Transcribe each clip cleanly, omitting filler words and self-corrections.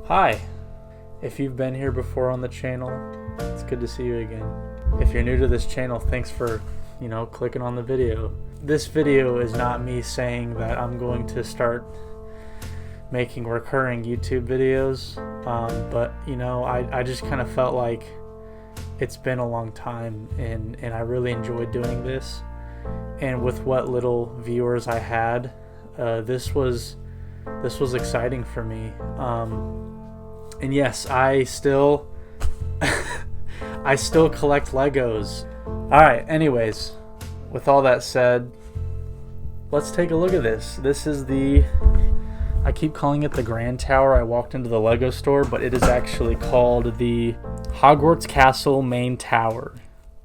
Hi, if you've been here before on the channel, it's good to see you again. If you're new to this channel, thanks for, clicking on the video. This video is not me saying that I'm going to start making recurring YouTube videos, but I just kind of felt like it's been a long time and I really enjoyed doing this. And with what little viewers I had, this was exciting for me. And yes, I still collect Legos. Alright, anyways, with all that said, let's take a look at this. This is I keep calling it the Grand Tower. I walked into the Lego store, but it is actually called the Hogwarts Castle Main Tower.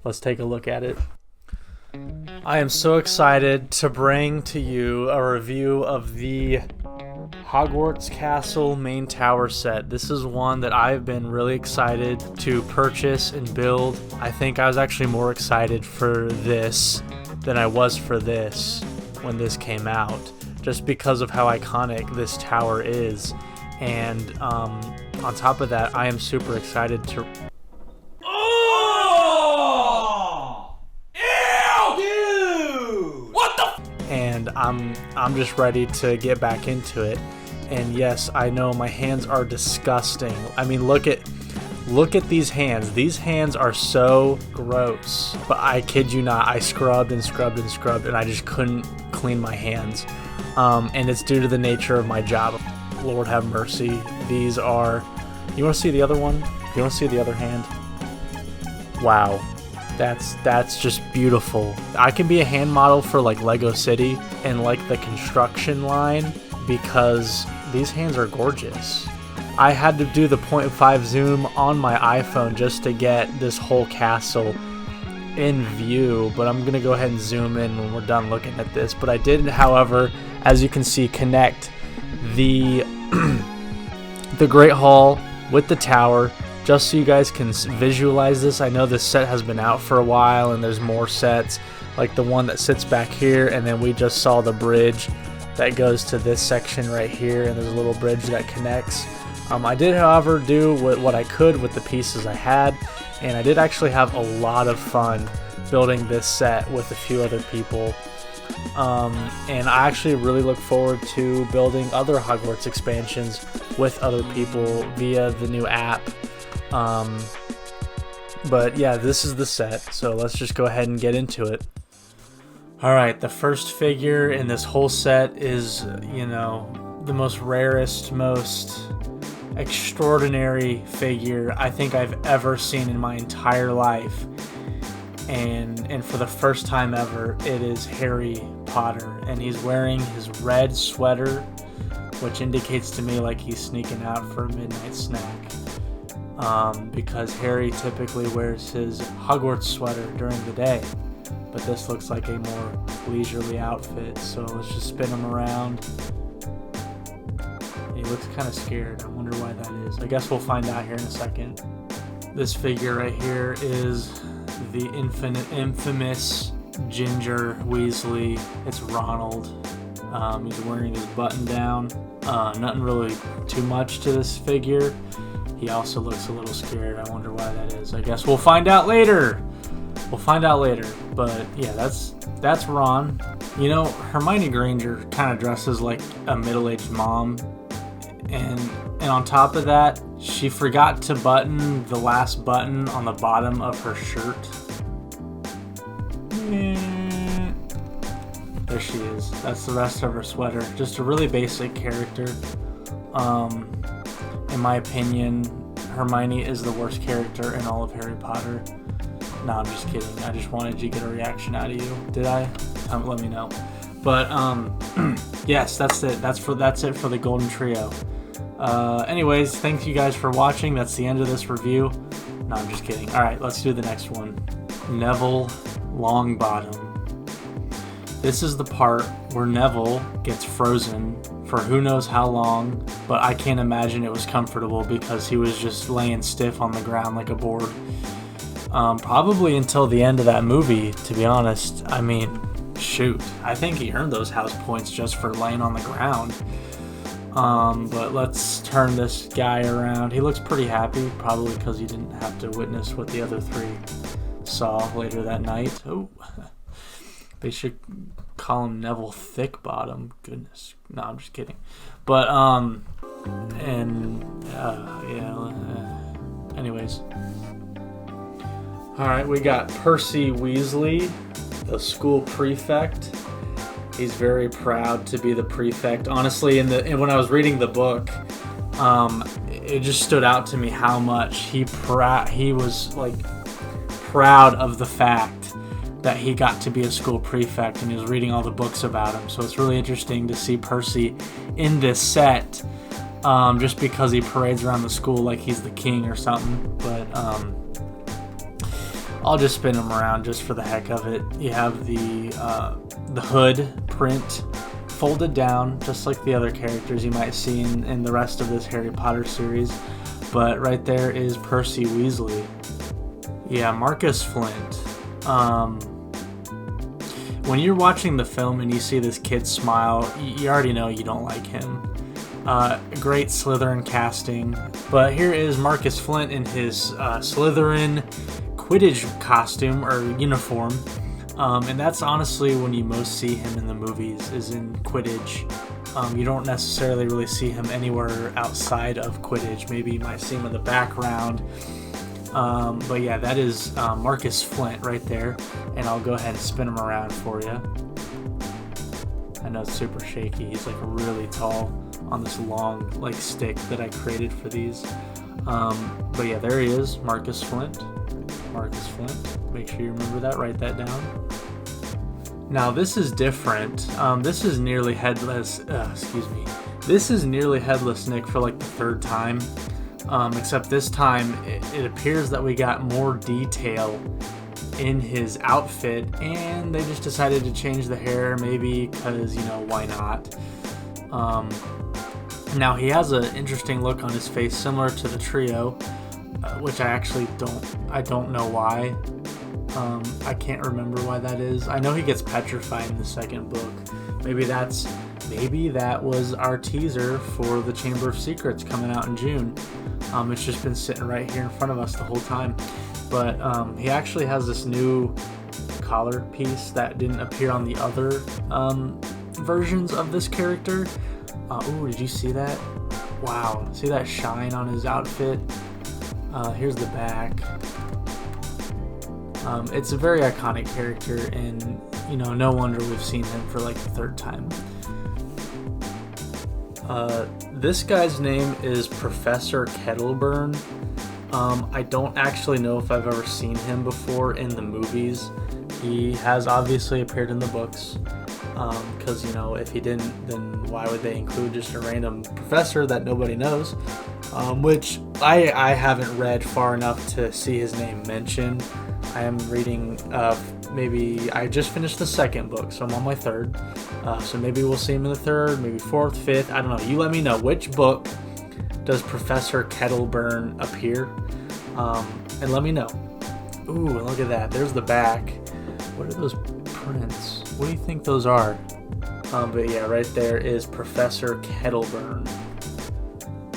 Let's take a look at it. I am so excited to bring to you a review of the Hogwarts Castle Main Tower set. This is one that I've been really excited to purchase and build. I think I was actually more excited for this than I was for this when this came out, just because of how iconic this tower is. And on top of that, I am super excited to... And I'm just ready to get back into it. And yes, I know my hands are disgusting. I mean, look at these hands. These hands are so gross. But I kid you not, I scrubbed and scrubbed and scrubbed, and I just couldn't clean my hands. And it's due to the nature of my job. Lord have mercy. These are... You want to see the other one? You want to see the other hand? Wow. That's just beautiful. I can be a hand model for like Lego City and like the construction line because these hands are gorgeous. I had to do the 0.5 zoom on my iPhone just to get this whole castle in view, but I'm gonna go ahead and zoom in when we're done looking at this. But I did, however, as you can see, connect the the Great Hall with the tower, just so you guys can visualize this. I know this set has been out for a while and there's more sets like the one that sits back here, and then we just saw the bridge that goes to this section right here, and there's a little bridge that connects. I did, however, do what I could with the pieces I had, and I did actually have a lot of fun building this set with a few other people. And I actually really look forward to building other Hogwarts expansions with other people via the new app. But yeah, this is the set, so let's just go ahead and get into it. Alright, the first figure in this whole set is, the most rarest, most extraordinary figure I think I've ever seen in my entire life. And for the first time ever, it is Harry Potter, and he's wearing his red sweater, which indicates to me like he's sneaking out for a midnight snack. Because Harry typically wears his Hogwarts sweater during the day, but this looks like a more leisurely outfit, so let's just spin him around. He looks kind of scared. I wonder why that is. I guess we'll find out here in a second. This figure right here is the infamous Ginger Weasley. It's Ronald. He's wearing his button down. Nothing really too much to this figure. He also looks a little scared. I wonder why that is. I guess we'll find out later. But yeah, that's Ron. Hermione Granger kind of dresses like a middle-aged mom, and on top of that, she forgot to button the last button on the bottom of her shirt. There she is. That's the rest of her sweater. Just a really basic character. In my opinion, Hermione is the worst character in all of Harry Potter. No, I'm just kidding. I just wanted you to get a reaction out of you. Did I? Let me know. But yes, that's it. That's it for the Golden Trio. Anyways, thank you guys for watching. That's the end of this review. No, I'm just kidding. All right, let's do the next one. Neville Longbottom. This is the part where Neville gets frozen for who knows how long, but I can't imagine it was comfortable because he was just laying stiff on the ground like a board. Probably until the end of that movie, to be honest. I mean, shoot, I think he earned those house points just for laying on the ground. But let's turn this guy around. He looks pretty happy, probably because he didn't have to witness what the other three saw later that night. Oh, they should call him Neville Thickbottom. Goodness, no, I'm just kidding. But anyways, all right, we got Percy Weasley, the school prefect. He's very proud to be the prefect. Honestly, when I was reading the book, it just stood out to me how much he was like proud of the fact that he got to be a school prefect, and he was reading all the books about him. So it's really interesting to see Percy in this set, just because he parades around the school like he's the king or something. But I'll just spin him around just for the heck of it. You have the hood print folded down, just like the other characters you might see in the rest of this Harry Potter series. But right there is Percy Weasley. Yeah, Marcus Flint. When you're watching the film and you see this kid smile, you already know you don't like him. Great Slytherin casting. But here is Marcus Flint in his Slytherin Quidditch costume or uniform. And that's honestly when you most see him in the movies, is in Quidditch. You don't necessarily really see him anywhere outside of Quidditch. Maybe you might see him in the background. But yeah, that is Marcus Flint right there. And I'll go ahead and spin him around for you. I know it's super shaky. He's like really tall on this long like stick that I created for these. But yeah, there he is, Marcus Flint. Marcus Flint. Make sure you remember that. Write that down. Now this is different. This is nearly headless. This is nearly headless Nick for like the third time. Except this time it appears that we got more detail in his outfit, and they just decided to change the hair, maybe because, why not? Now he has an interesting look on his face, similar to the trio, which I actually don't know why. I can't remember why that is. I know he gets petrified in the second book. Maybe that was our teaser for the Chamber of Secrets coming out in June. It's just been sitting right here in front of us the whole time. But he actually has this new collar piece that didn't appear on the other versions of this character. Ooh, did you see that? Wow, see that shine on his outfit? Here's the back. It's a very iconic character, and no wonder we've seen him for like the third time. This guy's name is Professor Kettleburn. I don't actually know if I've ever seen him before in the movies. He has obviously appeared in the books, because if he didn't, then why would they include just a random professor that nobody knows? Which I haven't read far enough to see his name mentioned. I am reading, maybe I just finished the second book, so I'm on my third. So maybe we'll see him in the third, maybe fourth, fifth. I don't know. You let me know. Which book does Professor Kettleburn appear? And let me know. Ooh, look at that. There's the back. What are those prints? What do you think those are? But yeah, right there is Professor Kettleburn.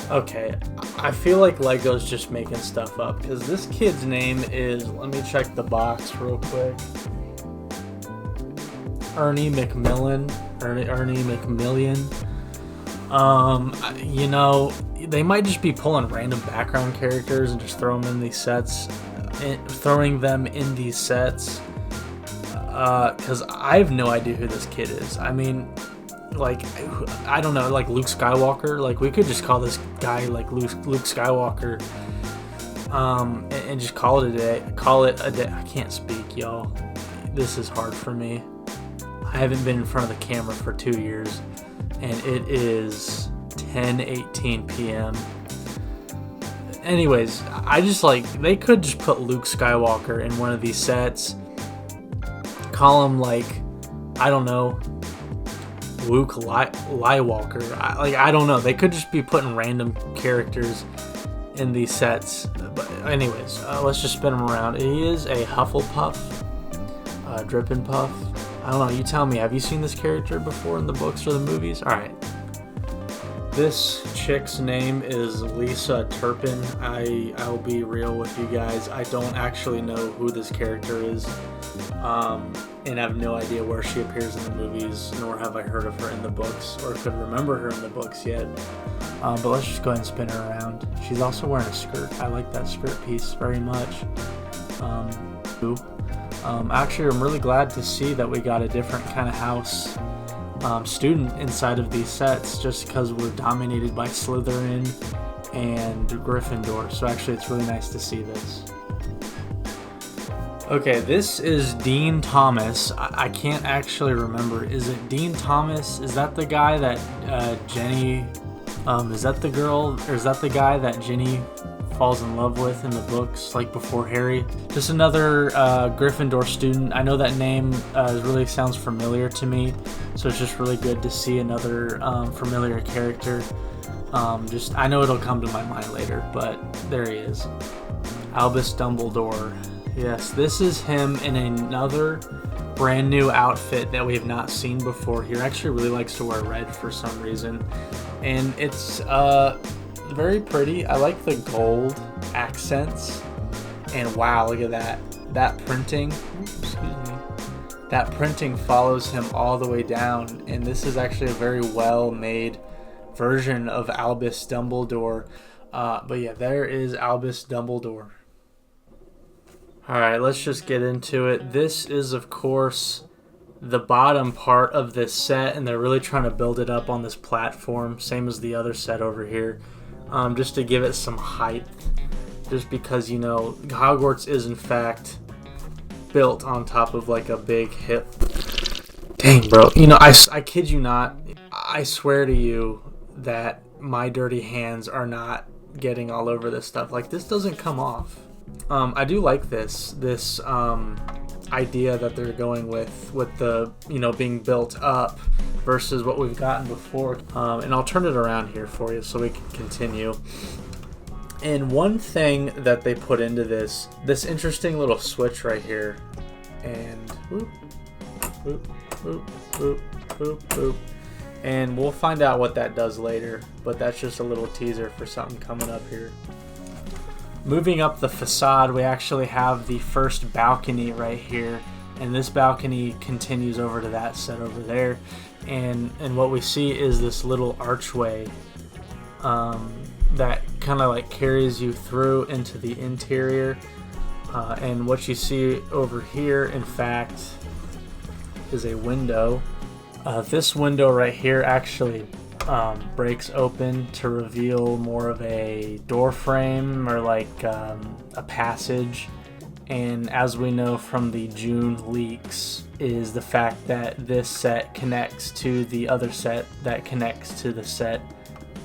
Okay, I feel like Lego's just making stuff up, because this kid's name is, let me check the box real quick. Ernie McMillan. They might just be pulling random background characters and just throwing them in these sets. Because I have no idea who this kid is. I mean, like, I don't know, like Luke Skywalker. Like, we could just call this guy like Luke Skywalker, and just call it a day. I can't speak, y'all. This is hard for me. I haven't been in front of the camera for 2 years, and it is 10:18 p.m. Anyways, I just they could just put Luke Skywalker in one of these sets. Call him I don't know, Luke Skywalker. I don't know. They could just be putting random characters in these sets. But anyways, let's just spin him around. He is a Hufflepuff, Drippin' Puff. I don't know, you tell me, have you seen this character before in the books or the movies? Alright. This chick's name is Lisa Turpin. I'll be real with you guys. I don't actually know who this character is. And I have no idea where she appears in the movies, nor have I heard of her in the books, or could remember her in the books yet. But let's just go ahead and spin her around. She's also wearing a skirt. I like that skirt piece very much. Actually, I'm really glad to see that we got a different kind of house student inside of these sets, just because we're dominated by Slytherin and Gryffindor. So actually, it's really nice to see this. Okay, this is Dean Thomas. I can't actually remember. Is it Dean Thomas? Is that the guy that Jenny... is that the girl, or is that the guy that Ginny falls in love with in the books, like before Harry? Just another Gryffindor student. I know that name really sounds familiar to me, so it's just really good to see another familiar character. I know it'll come to my mind later, but there he is. Albus Dumbledore. Yes, this is him in another brand new outfit that we have not seen before. He actually really likes to wear red for some reason, and it's very pretty. I like the gold accents, and wow, look at that printing. Excuse me. That printing follows him all the way down, and this is actually a very well made version of Albus Dumbledore. But yeah, there is Albus Dumbledore. Alright, let's just get into it. This is, of course, the bottom part of this set, and they're really trying to build it up on this platform, same as the other set over here, just to give it some height. Just because, you know, Hogwarts is, in fact, built on top of, like, a big hill. Dang, bro. You know, I kid you not. I swear to you that my dirty hands are not getting all over this stuff. Like, this doesn't come off. I do like this idea that they're going with the, you know, being built up versus what we've gotten before. And I'll turn it around here for you so we can continue. And one thing that they put into this interesting little switch right here, and whoop, whoop, whoop, whoop, whoop, whoop. And we'll find out what that does later, but that's just a little teaser for something coming up here. Moving up the facade, we actually have the first balcony right here, and this balcony continues over to that set over there, and what we see is this little archway that kind of like carries you through into the interior, and what you see over here, in fact, is a window. This window right here actually breaks open to reveal more of a door frame, or like a passage. And as we know from the June leaks, is the fact that this set connects to the other set that connects to the set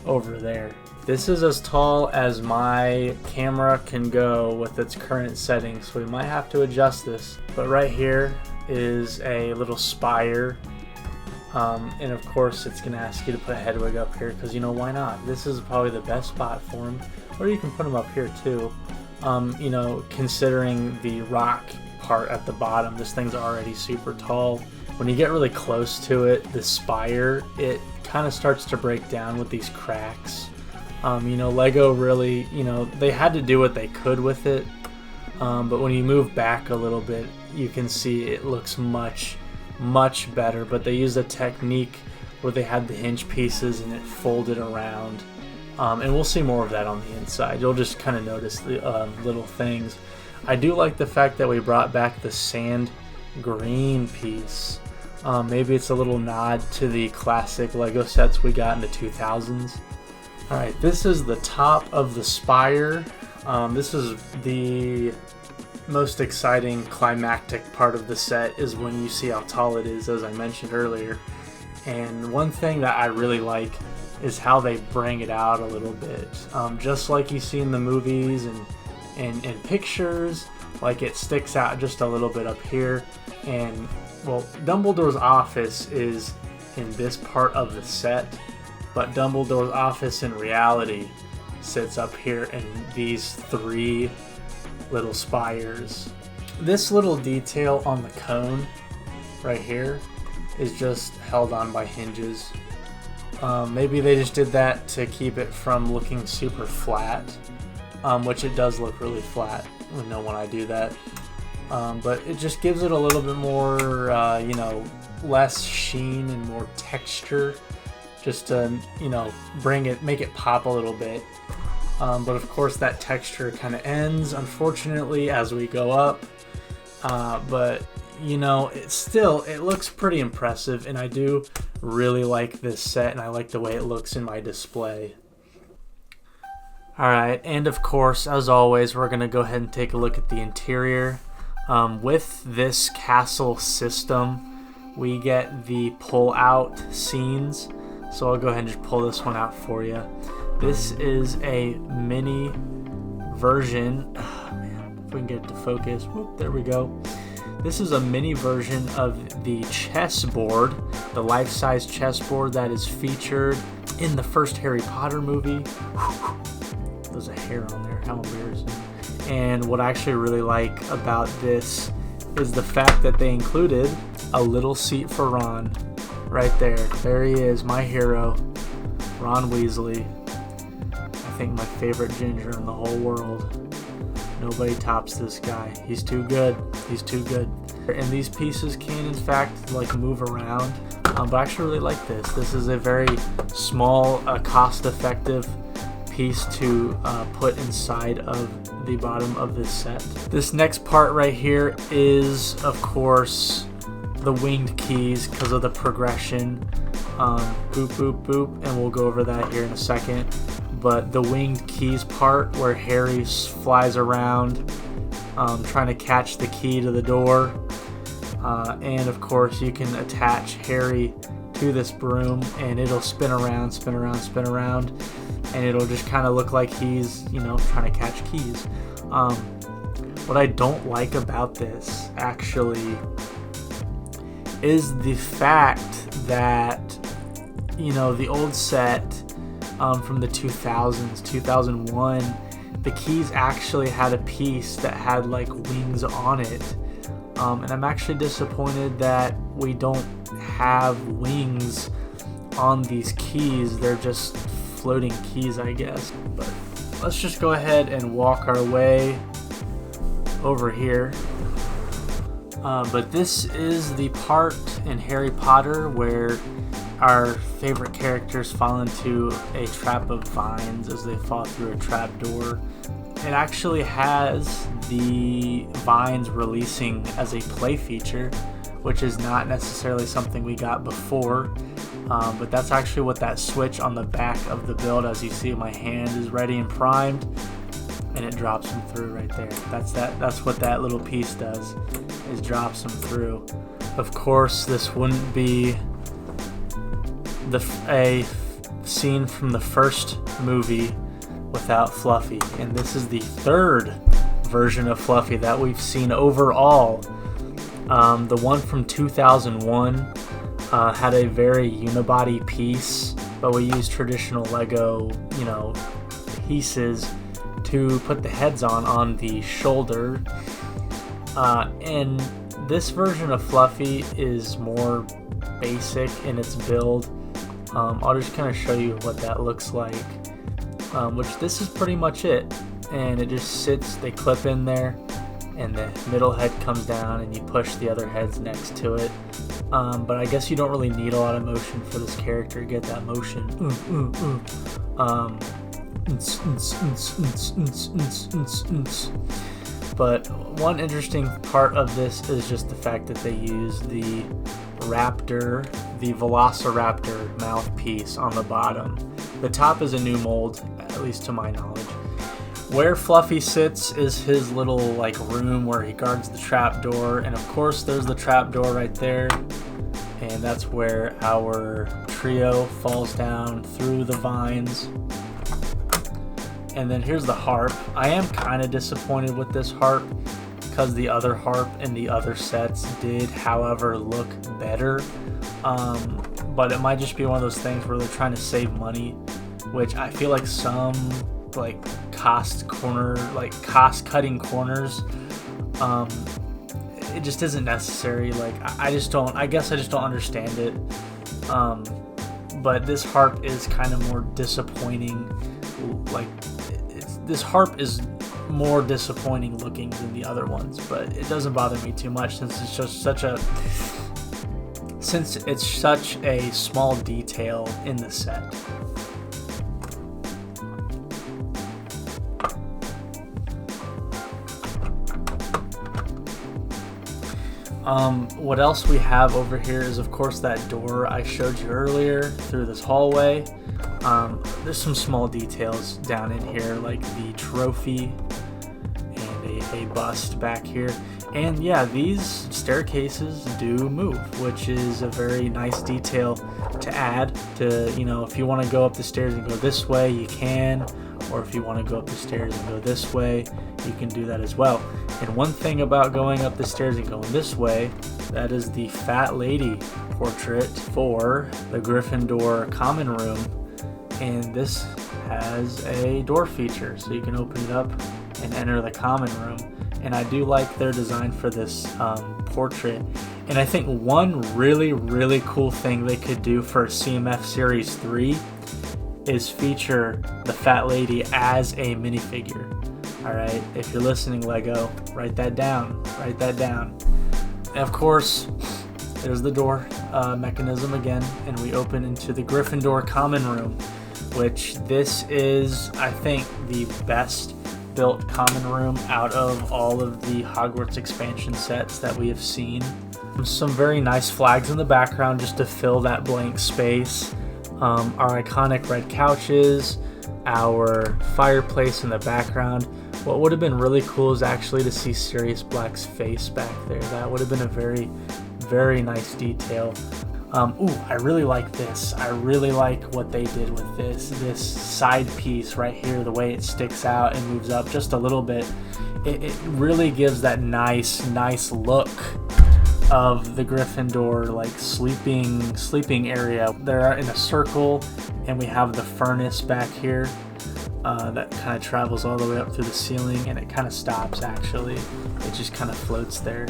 over there. This is as tall as my camera can go with its current settings, so we might have to adjust this. But right here is a little spire. And of course it's going to ask you to put Hedwig up here, because, you know, why not? This is probably the best spot for him. Or you can put him up here too. You know, considering the rock part at the bottom, this thing's already super tall. When you get really close to it, the spire, it kind of starts to break down with these cracks. You know, Lego really, you know, they had to do what they could with it. But when you move back a little bit, you can see it looks much better. But they used a technique where they had the hinge pieces and it folded around, and we'll see more of that on the inside. You'll just kind of notice the little things. I do like the fact that we brought back the sand green piece. Maybe it's a little nod to the classic Lego sets we got in the 2000s. Alright, this is the top of the spire. This is the most exciting climactic part of the set, is when you see how tall it is, as I mentioned earlier. And one thing that I really like is how they bring it out a little bit, just like you see in the movies and pictures. Like, it sticks out just a little bit up here. And well, Dumbledore's office is in this part of the set, but Dumbledore's office in reality sits up here in these three little spires. This little detail on the cone right here is just held on by hinges. Maybe they just did that to keep it from looking super flat, which it does look really flat, when I do that. But it just gives it a little bit more, less sheen and more texture, just to, make it pop a little bit. But of course that texture kind of ends, unfortunately, as we go up. But it looks pretty impressive, and I do really like this set, and I like the way it looks in my display. Alright, and of course, as always, we're going to go ahead and take a look at the interior. With this castle system, we get the pull-out scenes, so I'll go ahead and just pull this one out for you. This is a mini version. Oh, man, if we can get it to focus. Whoop, there we go. This is a mini version of the chessboard, the life-size chessboard that is featured in the first Harry Potter movie. There's a hair on there, how embarrassing. And what I actually really like about this is the fact that they included a little seat for Ron right there. There he is, my hero, Ron Weasley. I think my favorite ginger in the whole world. Nobody tops this guy. He's too good. He's too good. And these pieces can, in fact, move around. But I actually really like this. This is a very small, cost-effective piece to put inside of the bottom of this set. This next part right here is, of course, the winged keys because of the progression. Boop, boop, boop, and we'll go over that here in a second. But the winged keys part where Harry flies around trying to catch the key to the door. And of course you can attach Harry to this broom and it'll spin around, spin around, spin around, and it'll just kind of look like he's, trying to catch keys. What I don't like about this actually is the fact that, the old set from the 2000s, 2001, the keys actually had a piece that had wings on it. And I'm actually disappointed that we don't have wings on these keys. They're just floating keys, I guess. But let's just go ahead and walk our way over here. But this is the part in Harry Potter where our favorite characters fall into a trap of vines as they fall through a trap door. It actually has the vines releasing as a play feature, which is not necessarily something we got before. But that's actually what that switch on the back of the build, as you see my hand is ready and primed, and it drops them through right there. That's what that little piece does, is drops them through. Of course, this wouldn't be a scene from the first movie without Fluffy, and this is the third version of Fluffy that we've seen overall. The one from 2001 had a very unibody piece, but we used traditional Lego, pieces to put the heads on the shoulder. And this version of Fluffy is more basic in its build. I'll just kind of show you what that looks like. Which this is pretty much it, and it just sits, they clip in there, and the middle head comes down and you push the other heads next to it. But I guess you don't really need a lot of motion for this character to get that motion. But one interesting part of this is just the fact that they use the raptor, the velociraptor mouthpiece on the bottom. The top is a new mold, at least to my knowledge. Where Fluffy sits is his little room where he guards the trap door, and of course there's the trap door right there, and that's where our trio falls down through the vines. And then here's the harp. I am kind of disappointed with this harp because the other harp in the other sets did, however, look better. But it might just be one of those things where they're trying to save money, which I feel like some cost cutting corners, it just isn't necessary. Like, I just don't, I guess I just don't understand it. But this harp is kind of more disappointing. Like, this harp is more disappointing looking than the other ones, but it doesn't bother me too much since it's just such a small detail in the set. What else we have over here is, of course, that door I showed you earlier through this hallway. There's some small details down in here, like the trophy and a bust back here. And yeah, these staircases do move, which is a very nice detail to add to, you know, if you want to go up the stairs and go this way, you can. Or if you want to go up the stairs and go this way, you can do that as well. And one thing about going up the stairs and going this way, that is the fat lady portrait for the Gryffindor common room. And this has a door feature, so you can open it up and enter the common room. And I do like their design for this portrait. And I think one really cool thing they could do for CMF Series 3 is feature the fat lady as a minifigure. Alright, if you're listening, Lego, write that down. Write that down. And of course, there's the door mechanism again, and we open into the Gryffindor common room, which this is, I think, the best built common room out of all of the Hogwarts expansion sets that we have seen. Some very nice flags in the background just to fill that blank space. Our iconic red couches, our fireplace in the background. What would have been really cool is actually to see Sirius Black's face back there. That would have been a very nice detail. I really like this. I really like what they did with this side piece right here, the way it sticks out and moves up just a little bit. It really gives that nice look of the Gryffindor, like sleeping area. They're in a circle, and we have the furnace back here that kind of travels all the way up through the ceiling, and it kind of stops actually. It just kind of floats there.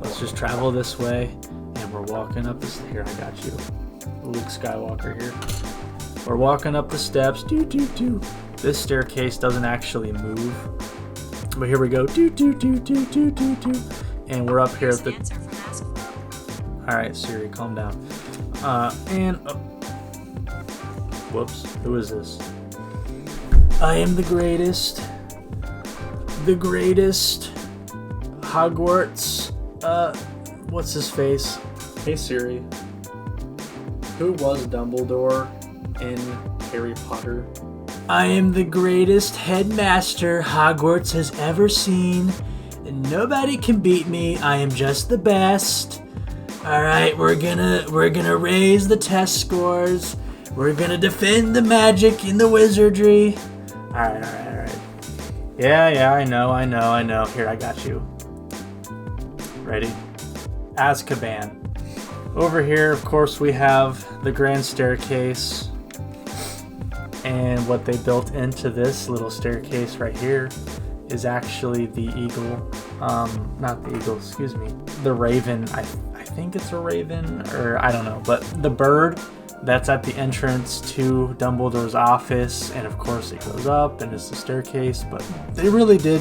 Let's just travel this way, and we're walking up this. Here, I got you, Luke Skywalker here. We're walking up the steps. This staircase doesn't actually move, but here we go. And we're up here at the. Alright, Siri, calm down. Whoops, who is this? I am the greatest Hogwarts, what's his face? Hey Siri, who was Dumbledore in Harry Potter? I am the greatest headmaster Hogwarts has ever seen. Nobody can beat me. I am just the best. Alright, we're gonna raise the test scores. We're gonna defend the magic and the wizardry. Alright. Yeah, I know. Here, I got you. Ready? Azkaban. Over here, of course, we have the grand staircase. And what they built into this little staircase right here is actually the eagle. Not the eagle, excuse me. The raven. I think it's a raven, or I don't know. But the bird that's at the entrance to Dumbledore's office, and of course it goes up and it's the staircase. But they really did.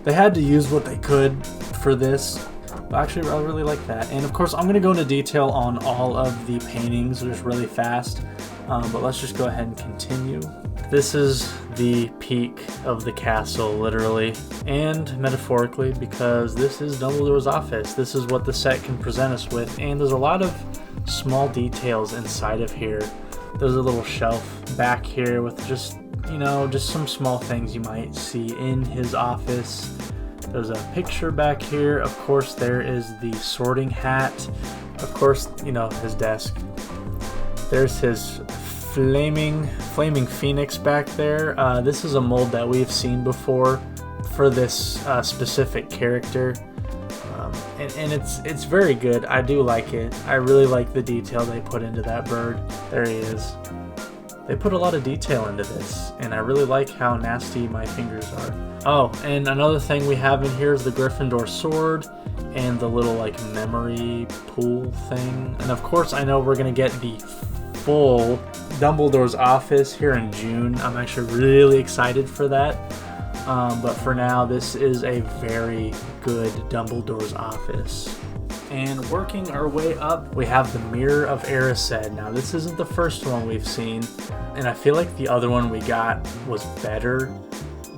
They had to use what they could for this. But actually, I really like that. And of course, I'm going to go into detail on all of the paintings just really fast. But let's just go ahead and continue. This is the peak of the castle, literally and metaphorically, because this is Dumbledore's office. This is what the set can present us with, and there's a lot of small details inside of here. There's a little shelf back here with just some small things you might see in his office. There's a picture back here. Of course, there is the sorting hat. Of course, his desk. There's his flaming phoenix back there. This is a mold that we've seen before for this specific character, and it's very good. I do like it. I really like the detail they put into that bird. There he is. They put a lot of detail into this, and I really like how nasty my fingers are. Oh, and another thing we have in here is the Gryffindor sword and the little like memory pool thing. And of course I know we're gonna get the full Dumbledore's office here in June. I'm actually really excited for that. But for now, this is a very good Dumbledore's office. And working our way up, we have the Mirror of Erised. Now, this isn't the first one we've seen, and I feel like the other one we got was better,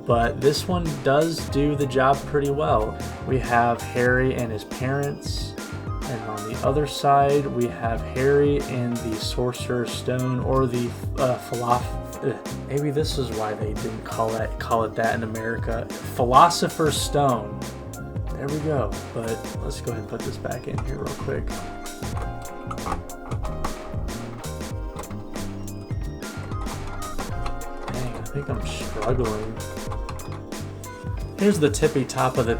but this one does do the job pretty well. We have Harry and his parents, and on the other side, we have Harry and the Sorcerer's Stone, or the maybe this is why they didn't call it that in America. Philosopher's Stone. There we go. But let's go ahead and put this back in here real quick. Dang, I think I'm struggling. Here's the tippy top of the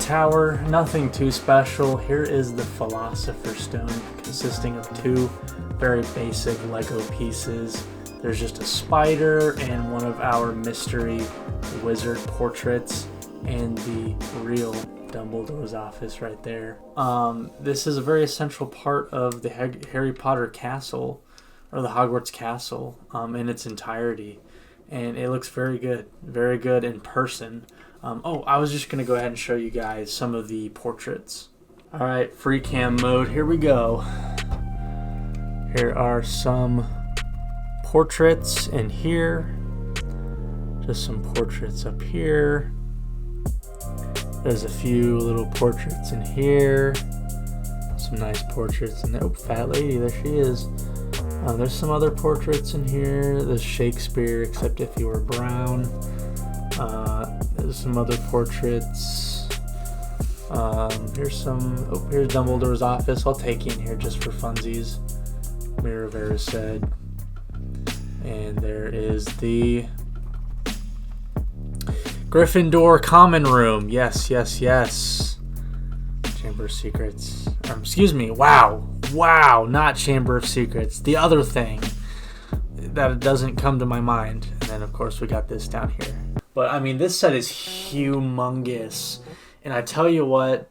tower. Nothing too special. Here is the Philosopher's Stone, consisting of two very basic Lego pieces. There's just a spider and one of our mystery wizard portraits and the real Dumbledore's office right there. This is a very essential part of the Harry Potter castle, or the Hogwarts castle, in its entirety. And it looks very good in person. I was just going to go ahead and show you guys some of the portraits. Alright, free cam mode, here we go. Here are some portraits in here. Just some portraits up here. There's a few little portraits in here. Some nice portraits in there. Oh, fat lady, there she is. There's some other portraits in here. There's Shakespeare, except if you were brown. There's some other portraits. Here's Dumbledore's office. I'll take you in here just for funsies. Mirror of Erised. And there is the Gryffindor common room. Yes. Chamber of Secrets. Excuse me. Wow. Not Chamber of Secrets. The other thing that doesn't come to my mind. And then, of course, we got this down here. But, I mean, this set is humongous. And I tell you what,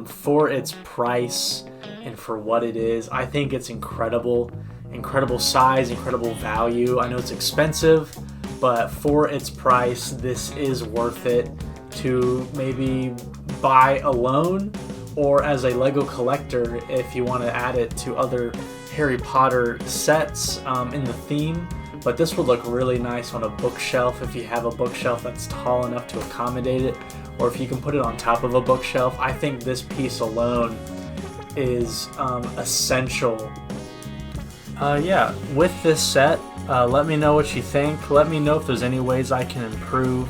for its price and for what it is, I think it's incredible. Incredible size, incredible value. I know it's expensive, but for its price, this is worth it to maybe buy alone or as a Lego collector if you want to add it to other Harry Potter sets in the theme. But this would look really nice on a bookshelf if you have a bookshelf that's tall enough to accommodate it, or if you can put it on top of a bookshelf. I think this piece alone is essential. With this set, let me know what you think. Let me know if there's any ways I can improve.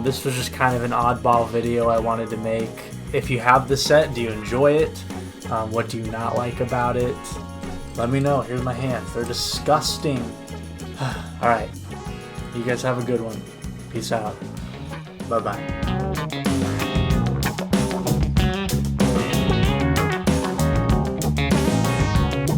This was just kind of an oddball video I wanted to make. If you have the set, do you enjoy it? What do you not like about it? Let me know. Here's my hands. They're disgusting. Alright. You guys have a good one. Peace out. Bye-bye.